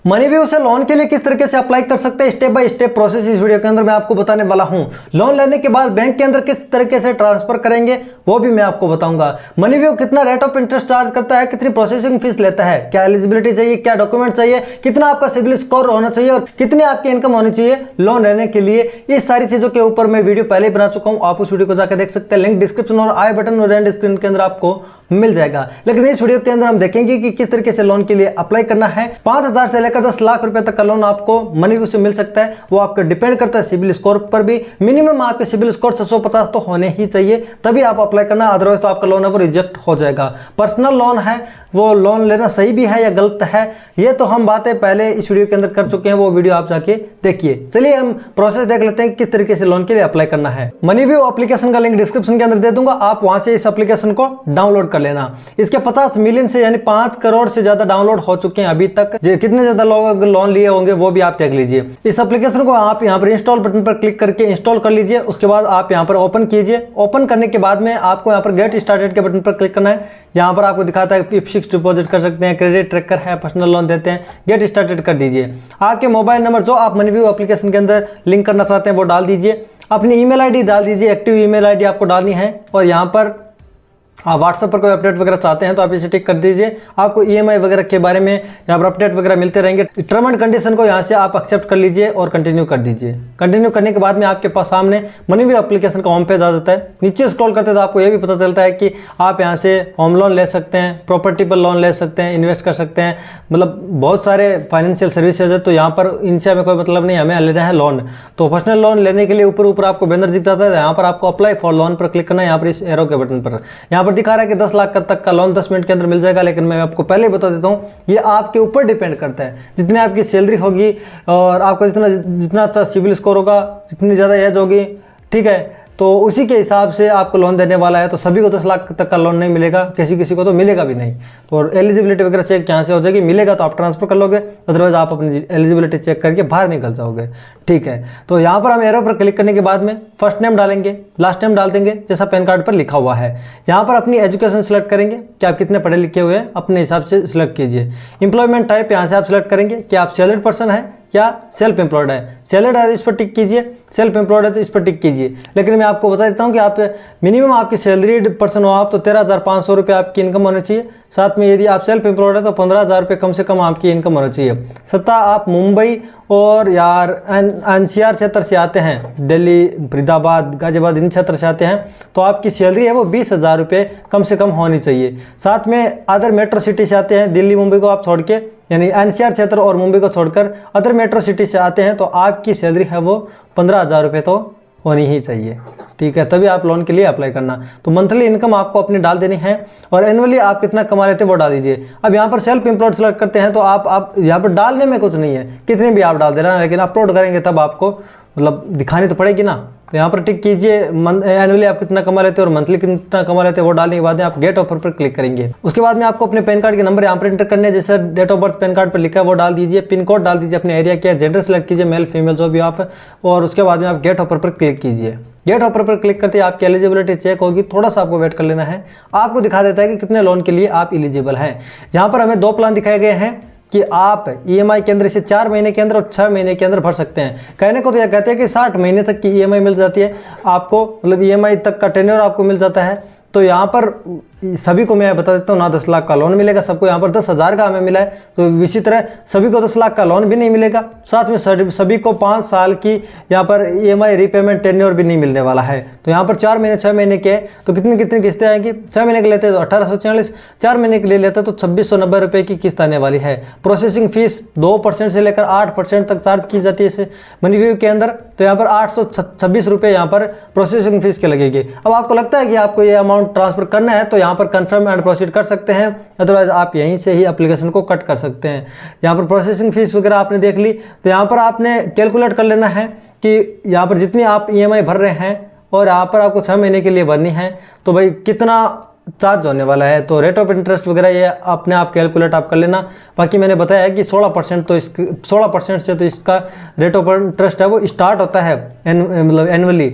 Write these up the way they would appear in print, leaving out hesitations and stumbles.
MoneyView से loan के लिए किस तरीके से अप्लाई कर सकते हैं, स्टेप बाय स्टेप प्रोसेस इस वीडियो के अंदर मैं आपको बताने वाला हूं। लोन लेने के बाद बैंक के अंदर किस तरीके से ट्रांसफर करेंगे वो भी मैं आपको बताऊंगा। मनीव्यू कितना रेट ऑफ इंटरेस्ट चार्ज करता है, कितनी प्रोसेसिंग फीस लेता है, क्या एलिजिबिलिटी चाहिए, क्या डॉक्यूमेंट चाहिए, कितना आपका सिबिल स्कोर होना चाहिए और कितनी आपकी इनकम होनी चाहिए लोन लेने के लिए, इस सारी चीजों के ऊपर मैं वीडियो पहले ही बना चुका हूं। आप उस वीडियो को जाकर देख सकते हैं, लिंक डिस्क्रिप्शन और आई बटन और एंड स्क्रीन के अंदर आपको मिल जाएगा। लेकिन इस वीडियो के अंदर हम देखेंगे कि किस तरीके से लोन के लिए अप्लाई करना है। 5,000 से लेकर 10 लाख रुपए तक का लोन आपको मनीव्यू से मिल सकता है। वो आपका डिपेंड करता है सिबिल स्कोर पर भी। मिनिमम आपके सिबिल स्कोर 650 तो होने ही चाहिए, तभी आप अप्लाई करना, अदरवाइज तो आपका लोन है वो रिजेक्ट हो जाएगा। पर्सनल लोन है, वो लोन लेना सही भी है या गलत है, ये तो हम बातें पहले इस वीडियो के अंदर कर चुके हैं, वो वीडियो आप जाके देखिए। चलिए हम प्रोसेस देख लेते हैं किस तरीके से लोन के लिए अप्लाई करना है। मनीव्यू एप्लीकेशन का लिंक डिस्क्रिप्शन के अंदर दे दूंगा, आप वहां से इस एप्लीकेशन को डाउनलोड कर लेना। इसके 50 मिलियन से यानी 5 करोड़ से ज्यादा डाउनलोड हो चुके हैं अभी तक। कितने ज्यादा लोग लोन लिए होंगे वो भी आप देख लीजिए। इस एप्लीकेशन को आप यहाँ पर इंस्टॉल बटन पर क्लिक करके इंस्टॉल कर लीजिए। उसके बाद आप यहाँ पर ओपन कीजिए। ओपन करने के बाद में आपको यहाँ पर गेट स्टार्टेड के बटन पर क्लिक करना है। यहाँ पर आपको दिखाता है फिक्स्ड डिपॉजिट कर सकते हैं, क्रेडिट ट्रैकर है, पर्सनल लोन देते हैं। गेट स्टार्टेड कर दीजिए। आपके मोबाइल नंबर जो आप मनीव्यू एप्लीकेशन के अंदर लिंक करना चाहते हैं वो डाल दीजिए। अपनी ईमेल आईडी डाल दीजिए, एक्टिव ईमेल आईडी आपको डालनी है। और यहाँ पर आप व्हाट्सएप पर कोई अपडेट वगैरह चाहते हैं तो आप इसे टिक कर दीजिए। आपको ईएमआई वगैरह के बारे में यहाँ पर अपडेट वगैरह मिलते रहेंगे। टर्म एंड कंडीशन को यहाँ से आप एक्सेप्ट कर लीजिए और कंटिन्यू कर दीजिए। कंटिन्यू करने के बाद में आपके पास सामने मनीव्यू एप्लीकेशन का होम पेज आ जाता है। नीचे स्क्रॉल करते तो आपको ये भी पता चलता है कि आप यहाँ से होम लोन ले सकते हैं, प्रॉपर्टी पर लोन ले सकते हैं, इन्वेस्ट कर सकते हैं, मतलब बहुत सारे फाइनेंशियल सर्विसेज है। तो यहाँ पर इनसे हमें कोई मतलब नहीं, हमें लेना है लोन। तो पर्सनल लोन लेने के लिए ऊपर आपको बैनर दिखता है, यहाँ पर आपको अप्लाई फॉर लोन पर क्लिक करना है। यहाँ पर इस एरो के बटन पर यहाँ पर दिखा रहा है कि 10 लाख तक का लोन 10 मिनट के अंदर मिल जाएगा। लेकिन मैं आपको पहले ही बता देता हूँ, ये आपके ऊपर डिपेंड करता है। जितनी आपकी सैलरी होगी और आपका जितना अच्छा सिबिल स्कोर होगा, जितनी ज़्यादा एज होगी, ठीक है, तो उसी के हिसाब से आपको लोन देने वाला है। तो सभी को 10 लाख तक का लोन नहीं मिलेगा, किसी को तो मिलेगा भी नहीं। तो और एलिजिबिलिटी वगैरह चेक यहाँ से हो जाएगी। मिलेगा तो आप ट्रांसफर कर लोगे, अदरवाइज आप अपनी एलिजिबिलिटी चेक करके बाहर निकल जाओगे, ठीक है। तो यहाँ पर हम एरो पर क्लिक करने के बाद में फर्स्ट नेम डालेंगे, लास्ट नेम डाल देंगे जैसा पैन कार्ड पर लिखा हुआ है। यहाँ पर अपनी एजुकेशन सेलेक्ट करेंगे कि आप कितने पढ़े लिखे हुए हैं, अपने हिसाब से सिलेक्ट कीजिए। एम्प्लॉयमेंट टाइप यहाँ से आप सिलेक्ट करेंगे कि आप सैलरीड पर्सन है या सेल्फ एम्प्लॉयड है। सैलरीड है तो इस पर टिक कीजिए, सेल्फ एम्प्लॉयड है तो इस पर टिक कीजिए। लेकिन मैं आपको बता देता हूँ कि आप मिनिमम आपकी सैलरीड पर्सन हो आप तो 13,500 रुपये आपकी इनकम होनी चाहिए। साथ में यदि आप सेल्फ एम्प्लॉयड है तो 15,000 रुपये कम से कम आपकी इनकम होनी चाहिए। सत्ता आप मुंबई और यार एनसीआर क्षेत्र से आते हैं, दिल्ली, फरीदाबाद, गाजियाबाद, इन क्षेत्र से आते हैं तो आपकी सैलरी है वो 20,000 रुपये कम से कम होनी चाहिए। साथ में अदर मेट्रो सिटी से आते हैं, दिल्ली मुंबई को आप छोड़ के, यानी एनसीआर क्षेत्र और मुंबई को छोड़कर अदर मेट्रो सिटी से आते हैं तो आपकी सैलरी है वो 15,000 रुपये तो होनी ही चाहिए, ठीक है, तभी आप लोन के लिए अप्लाई करना। तो मंथली इनकम आपको अपनी डाल देनी है और एनुअली आप कितना कमा लेते हैं वो डाल दीजिए। अब यहाँ पर सेल्फ एम्प्लॉयड सेलेक्ट करते हैं तो आप यहाँ पर डालने में कुछ नहीं है, कितने भी आप डाल दे रहे हैं, लेकिन अपलोड करेंगे तब आपको मतलब दिखानी तो पड़ेगी ना। तो यहाँ पर टिक कीजिए, एनुअली आप कितना कमा लेते हैं और मंथली कितना कमा लेते हैं वो डालने के बाद में आप गेट ऑफर पर क्लिक करेंगे। उसके बाद में आपको अपने पैन कार्ड के नंबर यहाँ पर एंटर करने, जैसे date of birth PAN card पर लिखा है वो डाल दीजिए, पिन कोड डाल दीजिए, अपने एरिया क्या है, जेंडर सेलेक्ट कीजिए, मेल फीमेल जो भी आप, और उसके बाद में आप गेट ऑफर पर क्लिक कीजिए। गेट ऑफर पर क्लिक करते ही आपकी एलिजिबिलिटी चेक होगी, थोड़ा सा आपको वेट कर लेना है। आपको दिखा देता है कि कितने लोन के लिए आप एलिजिबल हैं। यहाँ पर हमें 2 प्लान दिखाए गए हैं कि आप ईएमआई के अंदर इसे 4 महीने के अंदर और 6 महीने के अंदर भर सकते हैं। कहने को तो यह कहते हैं कि 60 महीने तक की ईएमआई मिल जाती है आपको, मतलब ईएमआई तक का टेन्योर आपको मिल जाता है। तो यहाँ पर सभी को मैं बता देता हूँ ना 10 लाख का लोन मिलेगा, सबको यहाँ पर 10,000 का हमें मिला है। तो इसी तरह सभी को 10 लाख का लोन भी नहीं मिलेगा, साथ में सभी को 5 साल की यहाँ पर ईएमआई रीपेमेंट टेन्योर भी नहीं मिलने वाला है। तो यहाँ पर 4 महीने 6 महीने के तो कितनी कितनी किस्तें आएंगी। 6 महीने के लेते हैं तो 1840, 4 महीने के लिए लेते हैं तो 2690 रुपये की किस्त आने वाली है। प्रोसेसिंग फीस 2% से लेकर 8% तक चार्ज की जाती है इस मनीव्यू के अंदर। तो यहाँ पर 826 रुपये यहाँ पर प्रोसेसिंग फीस के लगेगी। अब आपको लगता है कि आपको ये अमाउंट ट्रांसफर करना है तो यहाँ पर कंफर्म एंड प्रोसीड कर सकते हैं, अदरवाइज आप यहीं से ही एप्लीकेशन को कट कर सकते हैं। यहाँ पर प्रोसेसिंग फीस वगैरह आपने देख ली, तो यहाँ पर आपने कैलकुलेट कर लेना है कि यहाँ पर जितनी आप ईएमआई भर रहे हैं और यहाँ पर आपको 6 महीने के लिए भरनी है तो भाई कितना चार्ज होने वाला है। तो रेट ऑफ इंटरेस्ट वगैरह ये अपने आप कैलकुलेट आप कर लेना। बाकी मैंने बताया है कि 16% से तो इसका रेट ऑफ इंटरेस्ट है वो स्टार्ट होता है मतलब एनुअली।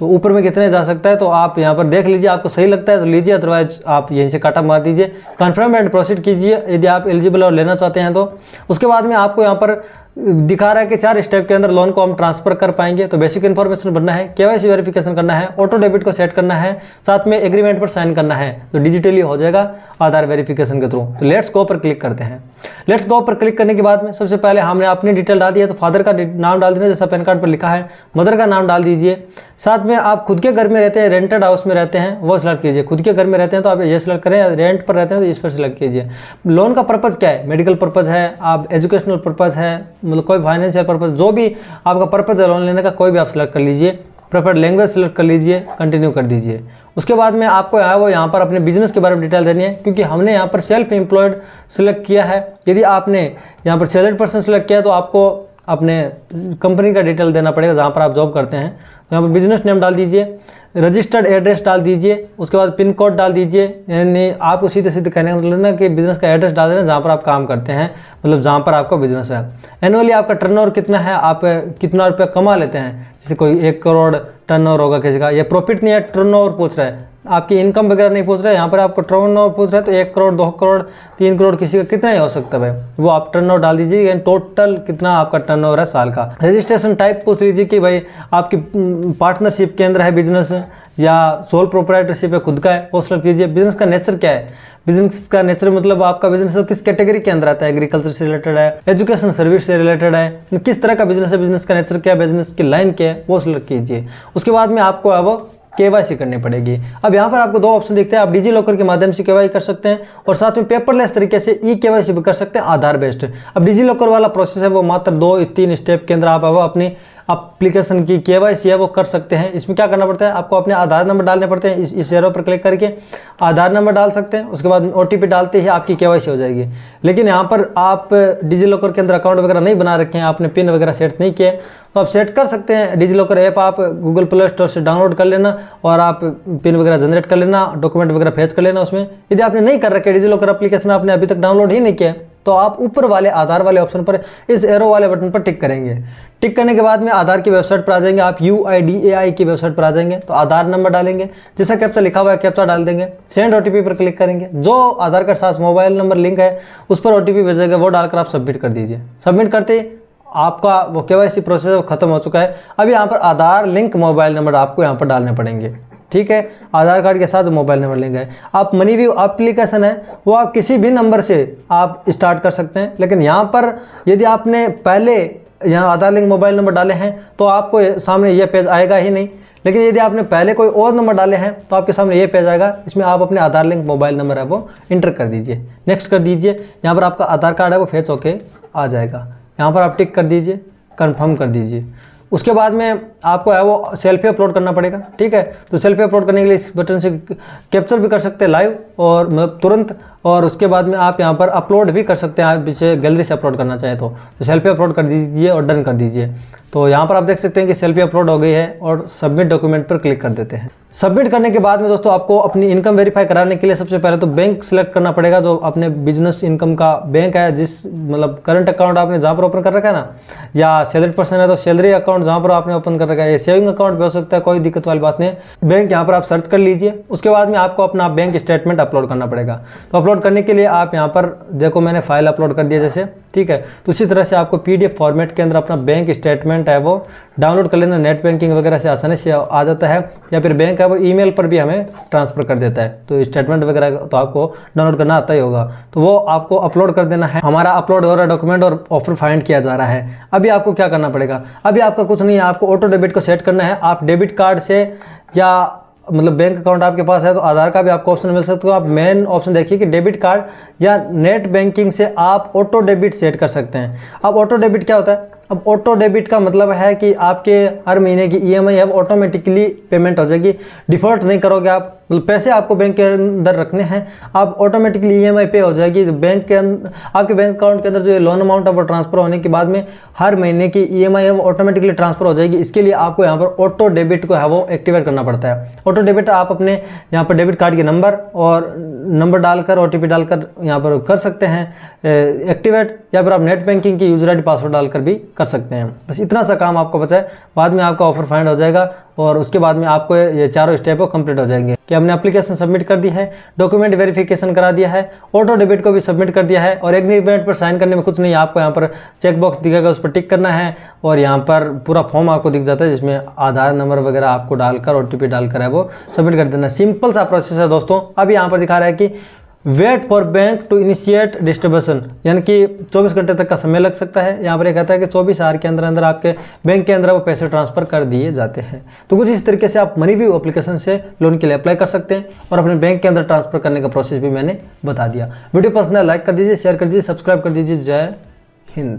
तो ऊपर में कितने जा सकता है, तो आप यहाँ पर देख लीजिए, आपको सही लगता है तो लीजिए, अदरवाइज आप यहीं से काटा मार दीजिए। कन्फर्म एंड प्रोसीड कीजिए यदि आप एलिजिबल और लेना चाहते हैं तो। उसके बाद में आपको यहाँ पर दिखा रहा है कि 4 स्टेप के अंदर लोन को हम ट्रांसफर कर पाएंगे। तो बेसिक इन्फॉर्मेशन भरना है, केवाईसी वेरिफिकेशन करना है, ऑटो डेबिट को सेट करना है, साथ में एग्रीमेंट पर साइन करना है, तो डिजिटली हो जाएगा आधार वेरिफिकेशन के थ्रू। तो लेट्स गो पर क्लिक करते हैं। लेट्स गो पर क्लिक करने के बाद में सबसे पहले हमने अपनी डिटेल डाल दिया, तो फादर का नाम डाल देना जैसा पैन कार्ड पर लिखा है, मदर का नाम डाल दीजिए। साथ में आप खुद के घर में रहते हैं, रेंटेड हाउस में रहते हैं, वो सिलेक्ट कीजिए। खुद के घर में रहते हैं तो आप ये सिलेक्ट करें, रेंट पर रहते हैं तो इस पर सिलेक्ट कीजिए। लोन का पर्पज़ क्या है, मेडिकल पर्पज़ है, आप एजुकेशनल पर्पज़ है, मतलब कोई फाइनेंशियल पर्पज़, जो भी आपका पर्पज़ है लोन लेने का कोई भी आप सिलेक्ट कर लीजिए। प्रेफर्ड लैंग्वेज सिलेक्ट कर लीजिए, कंटिन्यू कर दीजिए। उसके बाद में आपको वो यहाँ पर अपने बिजनेस के बारे में डिटेल देनी है, क्योंकि हमने यहाँ पर सेल्फ एम्प्लॉयड सिलेक्ट किया है। यदि आपने यहाँ पर सैलरीड पर्सन सिलेक्ट किया तो आपको अपने कंपनी का डिटेल देना पड़ेगा जहाँ पर आप जॉब करते हैं। तो यहाँ पर बिजनेस नेम डाल दीजिए, रजिस्टर्ड एड्रेस डाल दीजिए, उसके बाद पिन कोड डाल दीजिए। यानी आपको सीधे सीधे कहने का मतलब ना कि बिजनेस का एड्रेस डाल देना जहाँ पर आप काम करते हैं, मतलब जहाँ पर आपका बिजनेस है। एनुअली आपका टर्नओवर कितना है, आप कितना रुपया कमा लेते हैं, जैसे कोई 1 करोड़ टर्नओवर होगा किसी का। ये प्रॉफिट नहीं है, टर्नओवर पूछ रहा है, आपकी इनकम वगैरह नहीं पूछ रहा है, यहाँ पर आपको टर्नओवर पूछ रहा है। तो 1 करोड़ 2 करोड़ 3 करोड़ किसी का कितना ही हो सकता है भाई, वो आप टर्नओवर डाल दीजिए, यानी टोटल कितना आपका टर्नओवर है साल का। रजिस्ट्रेशन टाइप पूछ लीजिए कि भाई आपकी पार्टनरशिप के अंदर है बिजनेस या सोल प्रोप्राइटरशिप है, खुद का है, वो सिलेक्ट कीजिए। बिजनेस का नेचर क्या है, बिजनेस का नेचर मतलब आपका बिजनेस किस कैटेगरी के अंदर आता है, एग्रीकल्चर से रिलेटेड है, एजुकेशन सर्विस से रिलेटेड है, किस तरह का बिजनेस है, बिजनेस का नेचर क्या है, बिजनेस की लाइन क्या है, वो सिलेक्ट कीजिए। उसके बाद में आपको वो केवाईसी करनी पड़ेगी। अब यहाँ पर आपको 2 ऑप्शन दिखते हैं, आप डिजी लॉकर के माध्यम से केवाईसी कर सकते हैं और साथ में पेपरलेस तरीके से ई केवाईसी भी कर सकते हैं, आधार बेस्ड। अब डिजी लॉकर वाला प्रोसेस है वो मात्र 2-3 स्टेप के अंदर आप अपनी एप्लीकेशन की केवाईसी है वो कर सकते हैं। इसमें क्या करना पड़ता है, आपको अपने आधार नंबर डालने पड़ते हैं। इस एरो पर क्लिक करके आधार नंबर डाल सकते हैं, उसके बाद OTP डालते ही आपकी केवाईसी हो जाएगी। लेकिन यहाँ पर आप डिजी लॉकर के अंदर अकाउंट वगैरह नहीं बना रखे हैं, आपने पिन वगैरह सेट नहीं किए, तो आप सेट कर सकते हैं। डिजी लॉकर ऐप आप गूगल प्ले स्टोर से डाउनलोड कर लेना और आप पिन वगैरह जनरेट कर लेना, डॉक्यूमेंट वगैरह फेच कर लेना उसमें। यदि आपने नहीं कर रखे डिजी लॉकर एप्लीकेशन, आपने अभी तक डाउनलोड ही नहीं किया, तो आप ऊपर वाले आधार वाले ऑप्शन पर इस एरो वाले बटन पर टिक करेंगे। टिक करने के बाद में आधार की वेबसाइट पर आ जाएंगे, आप UIDAI की वेबसाइट पर आ जाएंगे, तो आधार नंबर डालेंगे, जैसा कैप्चा लिखा हुआ है कैप्चा डाल देंगे, सेंड OTP पर क्लिक करेंगे। जो आधार कार्ड साथ मोबाइल नंबर लिंक है उस पर OTP भेजेगा, वो डालकर आप सबमिट कर दीजिए। सबमिट करते ही आपका वो केवाईसी प्रोसेस खत्म हो चुका है। अब यहाँ पर आधार लिंक मोबाइल नंबर आपको यहाँ पर डालने पड़ेंगे, ठीक है। आधार कार्ड के साथ मोबाइल नंबर लिंक है। आप मनीव्यू एप्लीकेशन है वो आप किसी भी नंबर से आप स्टार्ट कर सकते हैं, लेकिन यहाँ पर यदि आपने पहले यहाँ आधार लिंक मोबाइल नंबर डाले हैं तो आपको सामने ये पेज आएगा ही नहीं। लेकिन यदि आपने पहले कोई और नंबर डाले हैं तो आपके सामने ये पेज आएगा, इसमें आप अपने आधार लिंक मोबाइल नंबर है वो इंटर कर दीजिए, नेक्स्ट कर दीजिए। यहाँ पर आपका आधार कार्ड है वो फेच होके आ जाएगा, यहाँ पर आप टिक कर दीजिए, कंफर्म कर दीजिए। उसके बाद में आपको है वो सेल्फी अपलोड करना पड़ेगा, ठीक है। तो सेल्फी अपलोड करने के लिए इस बटन से कैप्चर भी कर सकते हैं लाइव और मतलब तुरंत, और उसके बाद में आप यहाँ पर अपलोड भी कर सकते हैं, आप इसे गैलरी से अपलोड करना चाहें तो सेल्फी अपलोड कर दीजिए और डन कर दीजिए। तो यहाँ पर आप देख सकते हैं कि सेल्फी अपलोड हो गई है और सबमिट डॉक्यूमेंट पर क्लिक कर देते हैं। सबमिट करने के बाद में दोस्तों आपको अपनी इनकम वेरीफाई कराने के लिए सबसे पहले तो बैंक सिलेक्ट करना पड़ेगा, जो अपने बिजनेस इनकम का बैंक है, जिस मतलब करंट अकाउंट आपने जहाँ पर ओपन कर रखा है ना, या सैलरी पर्सन है तो सैलरी अकाउंट जहाँ पर आपने ओपन कर रखा है, या सेविंग अकाउंट भी हो सकता है, कोई दिक्कत वाली बात नहीं है। बैंक यहाँ पर आप सर्च कर लीजिए। उसके बाद में आपको अपना बैंक स्टेटमेंट अपलोड करना पड़ेगा। तो अपलोड करने के लिए आप यहाँ पर देखो मैंने फाइल अपलोड कर दिया जैसे, ठीक है। तो उसी तरह से आपको PDF फॉर्मेट के अंदर अपना बैंक स्टेटमेंट है वो डाउनलोड कर लेना। नेट बैंकिंग वगैरह से आसानी से आ जाता है, या फिर बैंक है वो ईमेल पर भी हमें ट्रांसफर कर देता है। तो स्टेटमेंट वगैरह तो आपको डाउनलोड करना आता ही होगा, तो वो आपको अपलोड कर देना है। हमारा अपलोड हो रहा है डॉक्यूमेंट और ऑफर फाइंड किया जा रहा है। अभी आपको क्या करना पड़ेगा, अभी आपका कुछ नहीं है, आपको ऑटो डेबिट को सेट करना है। आप डेबिट कार्ड से या मतलब बैंक अकाउंट आपके पास है तो आधार का भी आपको ऑप्शन मिल सकता है। तो आप मेन ऑप्शन देखिए कि डेबिट कार्ड या नेट बैंकिंग से आप ऑटो डेबिट सेट कर सकते हैं। अब ऑटो डेबिट क्या होता है, अब ऑटो डेबिट का मतलब है कि आपके हर महीने की EMI है वो ऑटोमेटिकली पेमेंट हो जाएगी, डिफ़ॉल्ट नहीं करोगे आप, मतलब पैसे आपको बैंक के अंदर रखने हैं, आप ऑटोमेटिकली EMI पे हो जाएगी। बैंक के अंदर आपके बैंक अकाउंट के अंदर जो लोन अमाउंट है वो ट्रांसफर होने के बाद में हर महीने की EMI है वो ऑटोमेटिकली ट्रांसफर हो जाएगी। इसके लिए आपको यहाँ पर ऑटो डेबिट को है वो एक्टिवेट करना पड़ता है। ऑटो डेबिट आप अपने यहाँ पर डेबिट कार्ड के नंबर और नंबर डालकर OTP डालकर यहाँ पर कर सकते हैं एक्टिवेट, या फिर आप नेट बैंकिंग की यूजर ID पासवर्ड डालकर भी कर सकते हैं। बस इतना सा काम आपको बचा है, बाद में आपका ऑफर फाइंड हो जाएगा और उसके बाद में आपको ये चारों स्टेप कंप्लीट हो जाएंगे कि हमने एप्लीकेशन सबमिट कर दी है, डॉक्यूमेंट वेरिफिकेशन करा दिया है, ऑटो डेबिट को भी सबमिट कर दिया है और एग्रीमेंट पर साइन करने में कुछ नहीं, आपको यहाँ पर चेक बॉक्स दिखेगा, उस पर टिक करना है और यहाँ पर पूरा फॉर्म आपको दिख जाता है जिसमें आधार नंबर वगैरह आपको डालकर OTP डालकर है वो सबमिट कर देना। सिंपल सा प्रोसेस है दोस्तों। अब यहाँ पर दिखा रहा है कि wait for bank to initiate distribution, यानी कि 24 घंटे तक का समय लग सकता है। यहाँ पर ये कहता है कि 24 आवर के अंदर अंदर आपके बैंक के अंदर वो पैसे ट्रांसफर कर दिए जाते हैं। तो कुछ इस तरीके से आप मनीव्यू एप्लीकेशन से लोन के लिए अप्लाई कर सकते हैं और अपने बैंक के अंदर ट्रांसफर करने का प्रोसेस भी मैंने बता दिया। वीडियो पसंद है लाइक कर दीजिए, शेयर कर दीजिए, सब्सक्राइब कर दीजिए। जय हिंद।